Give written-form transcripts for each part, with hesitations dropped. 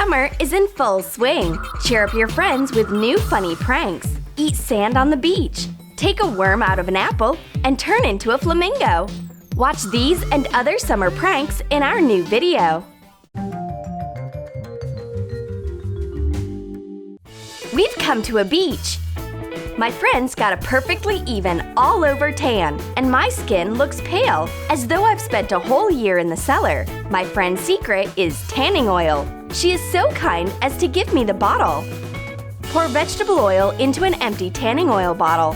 Summer is in full swing. Cheer up your friends with new funny pranks. Eat sand on the beach. Take a worm out of an apple and turn into a flamingo. Watch these and other summer pranks in our new video. We've come to a beach. My friend's got a perfectly even all-over tan, and my skin looks pale, as though I've spent a whole year in the cellar. My friend's secret is tanning oil. She is so kind as to give me the bottle. Pour vegetable oil into an empty tanning oil bottle.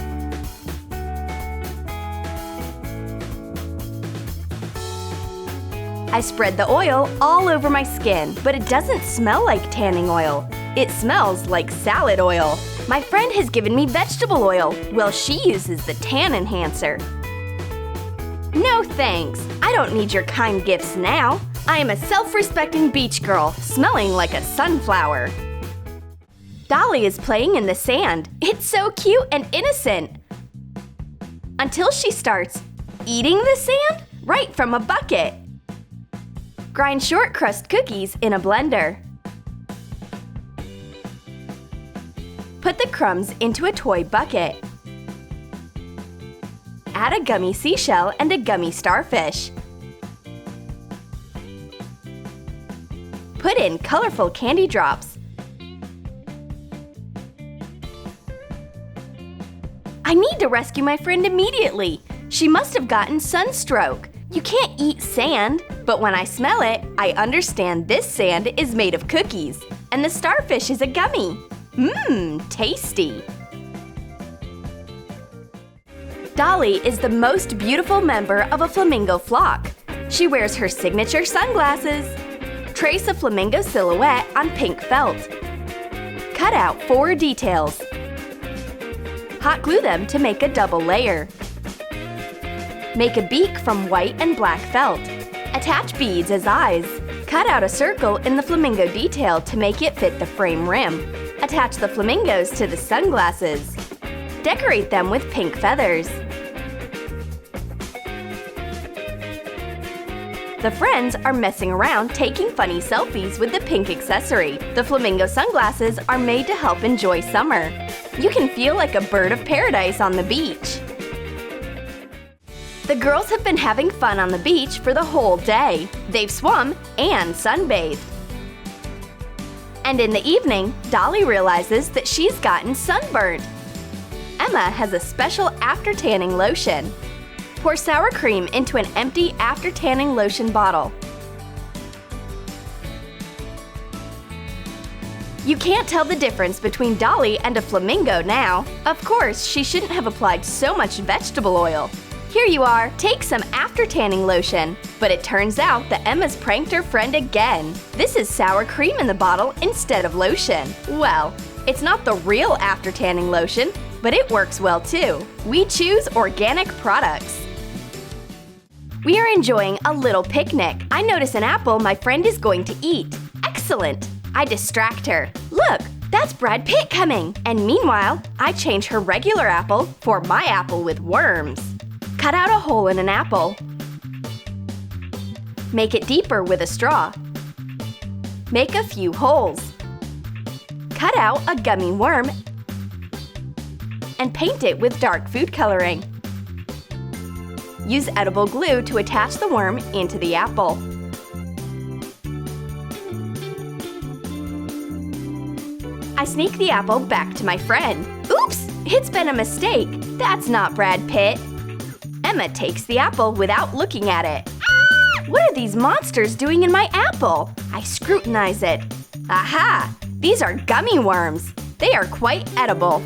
I spread the oil all over my skin, but it doesn't smell like tanning oil. It smells like salad oil. My friend has given me vegetable oil, while she uses the tan enhancer. No thanks. I don't need your kind gifts now. I am a self-respecting beach girl, smelling like a sunflower. Dolly is playing in the sand. It's so cute and innocent. Until she starts eating the sand right from a bucket. Grind Shortcrust cookies in a blender. Put the crumbs into a toy bucket. Add a gummy seashell and a gummy starfish. Put in colorful candy drops. I need to rescue my friend immediately. She must have gotten sunstroke. You can't eat sand, but when I smell it, I understand this sand is made of cookies, and the starfish is a gummy. Mmm, tasty. Dolly is the most beautiful member of a flamingo flock. She wears her signature sunglasses. Trace a flamingo silhouette on pink felt. Cut out 4 details. Hot glue them to make a double layer. Make a beak from white and black felt. Attach beads as eyes. Cut out a circle in the flamingo detail to make it fit the frame rim. Attach the flamingos to the sunglasses. Decorate them with pink feathers. The friends are messing around taking funny selfies with the pink accessory. The flamingo sunglasses are made to help enjoy summer. You can feel like a bird of paradise on the beach. The girls have been having fun on the beach for the whole day. They've swum and sunbathed. And in the evening, Dolly realizes that she's gotten sunburnt. Emma has a special after-tanning lotion. Pour sour cream into an empty after-tanning lotion bottle. You can't tell the difference between Dolly and a flamingo now. Of course, she shouldn't have applied so much vegetable oil. Here you are, take some after-tanning lotion. But it turns out that Emma's pranked her friend again. This is sour cream in the bottle instead of lotion. Well, it's not the real after-tanning lotion, but it works well too. We choose organic products. We are enjoying a little picnic. I notice an apple my friend is going to eat. Excellent! I distract her. Look, that's Brad Pitt coming! And meanwhile, I change her regular apple for my apple with worms. Cut out a hole in an apple. Make it deeper with a straw. Make a few holes. Cut out a gummy worm and paint it with dark food coloring. Use edible glue to attach the worm into the apple. I sneak the apple back to my friend. Oops! It's been a mistake. That's not Brad Pitt. Emma takes the apple without looking at it. What are these monsters doing in my apple? I scrutinize it. Aha! These are gummy worms. They are quite edible.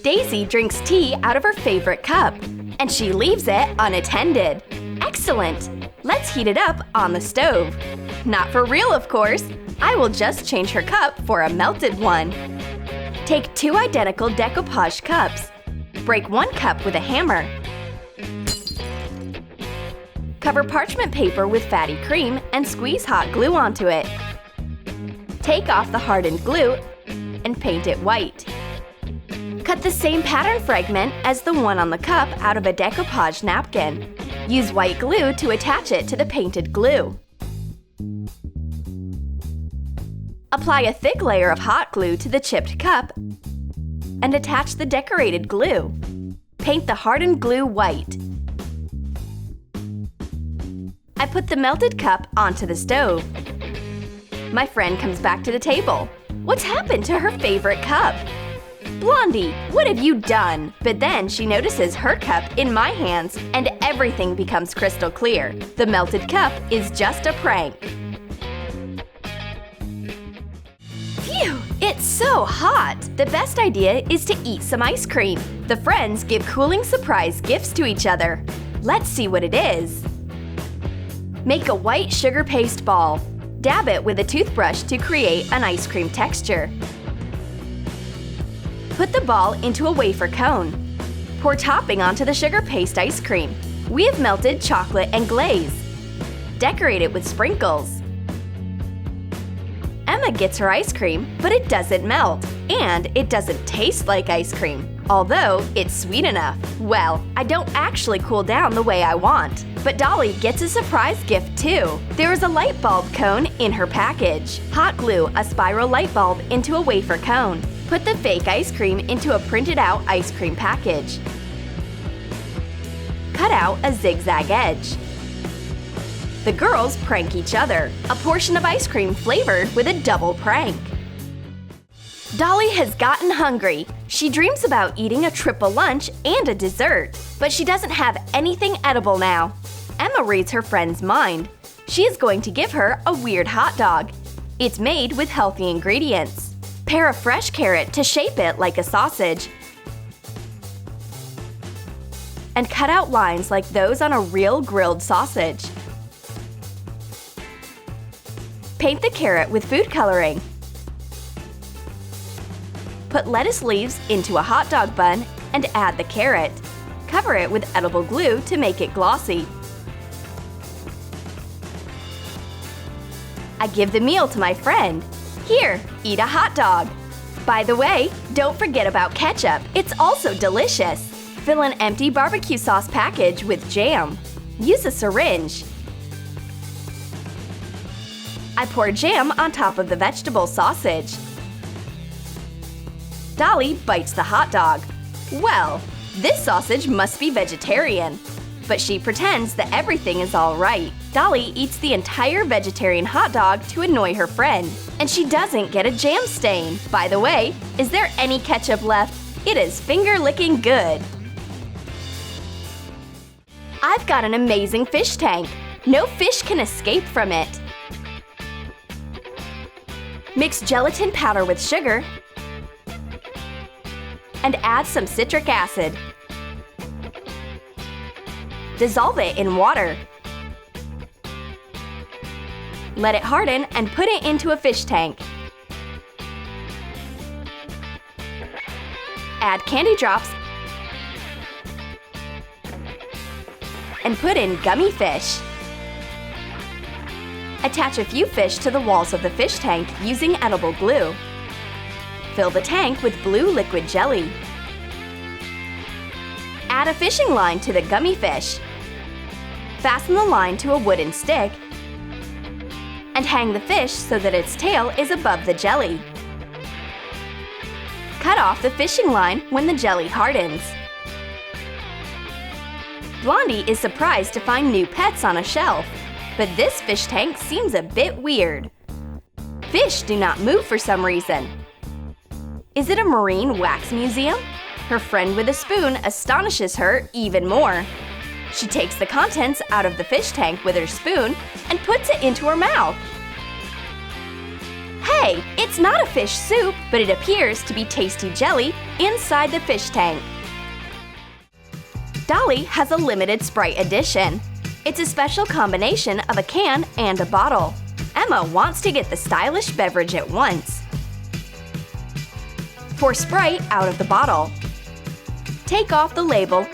Daisy drinks tea out of her favorite cup, and she leaves it unattended. Excellent! Let's heat it up on the stove. Not for real, of course. I will just change her cup for a melted one. Take 2 identical decoupage cups. Break 1 cup with a hammer. Cover parchment paper with fatty cream and squeeze hot glue onto it. Take off the hardened glue and paint it white. Cut the same pattern fragment as the one on the cup out of a decoupage napkin. Use white glue to attach it to the painted glue. Apply a thick layer of hot glue to the chipped cup and attach the decorated glue. Paint the hardened glue white. I put the melted cup onto the stove. My friend comes back to the table. What's happened to her favorite cup? Blondie, what have you done? But then she notices her cup in my hands and everything becomes crystal clear. The melted cup is just a prank. Phew, it's so hot! The best idea is to eat some ice cream. The friends give cooling surprise gifts to each other. Let's see what it is. Make a white sugar paste ball. Dab it with a toothbrush to create an ice cream texture. Put the ball into a wafer cone. Pour topping onto the sugar paste ice cream. We have melted chocolate and glaze. Decorate it with sprinkles. Emma gets her ice cream, but it doesn't melt, and it doesn't taste like ice cream. Although it's sweet enough. Well, I don't actually cool down the way I want. But Dolly gets a surprise gift too. There is a light bulb cone in her package. Hot glue a spiral light bulb into a wafer cone. Put the fake ice cream into a printed out ice cream package. Cut out a zigzag edge. The girls prank each other. A portion of ice cream flavored with a double prank. Dolly has gotten hungry. She dreams about eating a triple lunch and a dessert, but she doesn't have anything edible now. Emma reads her friend's mind. She is going to give her a weird hot dog. It's made with healthy ingredients. Pare a fresh carrot to shape it like a sausage. And cut out lines like those on a real grilled sausage. Paint the carrot with food coloring. Put lettuce leaves into a hot dog bun and add the carrot. Cover it with edible glue to make it glossy. I give the meal to my friend. Here, eat a hot dog. By the way, don't forget about ketchup. It's also delicious. Fill an empty barbecue sauce package with jam. Use a syringe. I pour jam on top of the vegetable sausage. Dolly bites the hot dog. Well, this sausage must be vegetarian. But she pretends that everything is all right. Dolly eats the entire vegetarian hot dog to annoy her friend. And she doesn't get a jam stain. By the way, is there any ketchup left? It is finger-licking good. I've got an amazing fish tank. No fish can escape from it. Mix gelatin powder with sugar and add some citric acid. Dissolve it in water. Let it harden and put it into a fish tank. Add candy drops and put in gummy fish. Attach a few fish to the walls of the fish tank using edible glue. Fill the tank with blue liquid jelly. Add a fishing line to the gummy fish. Fasten the line to a wooden stick and hang the fish so that its tail is above the jelly. Cut off the fishing line when the jelly hardens. Blondie is surprised to find new pets on a shelf, but this fish tank seems a bit weird. Fish do not move for some reason. Is it a marine wax museum? Her friend with a spoon astonishes her even more. She takes the contents out of the fish tank with her spoon and puts it into her mouth. Hey, it's not a fish soup, but it appears to be tasty jelly inside the fish tank. Dolly has a limited Sprite edition. It's a special combination of a can and a bottle. Emma wants to get the stylish beverage at once. Pour Sprite out of the bottle. Take off the label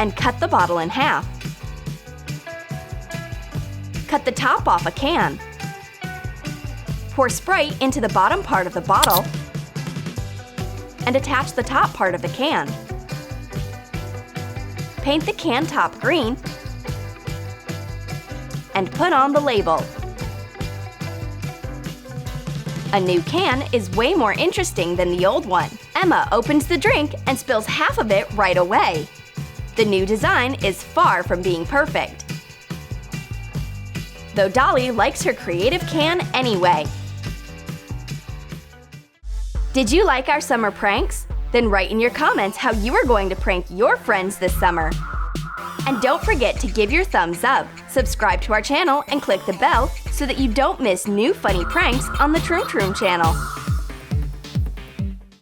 and cut the bottle in half. Cut the top off a can. Pour Sprite into the bottom part of the bottle and attach the top part of the can. Paint the can top green and put on the label. A new can is way more interesting than the old one. Emma opens the drink and spills half of it right away. The new design is far from being perfect, though Dolly likes her creative can anyway. Did you like our summer pranks? Then write in your comments how you are going to prank your friends this summer. And don't forget to give your thumbs up, subscribe to our channel, and click the bell so that you don't miss new funny pranks on the Troom channel.